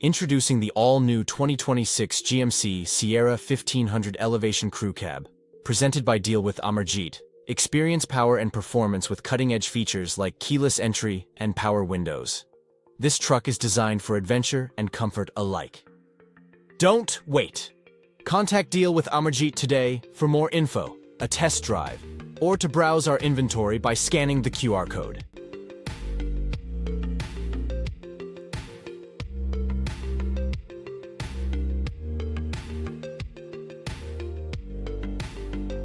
Introducing the all-new 2026 GMC Sierra 1500 Elevation Crew Cab. Presented by Deal with Amarjeet. Experience power and performance with cutting-edge features like keyless entry and power windows. This truck is designed for adventure and comfort alike. Don't wait! Contact Deal with Amarjeet today for more info, a test drive, or to browse our inventory by scanning the QR code.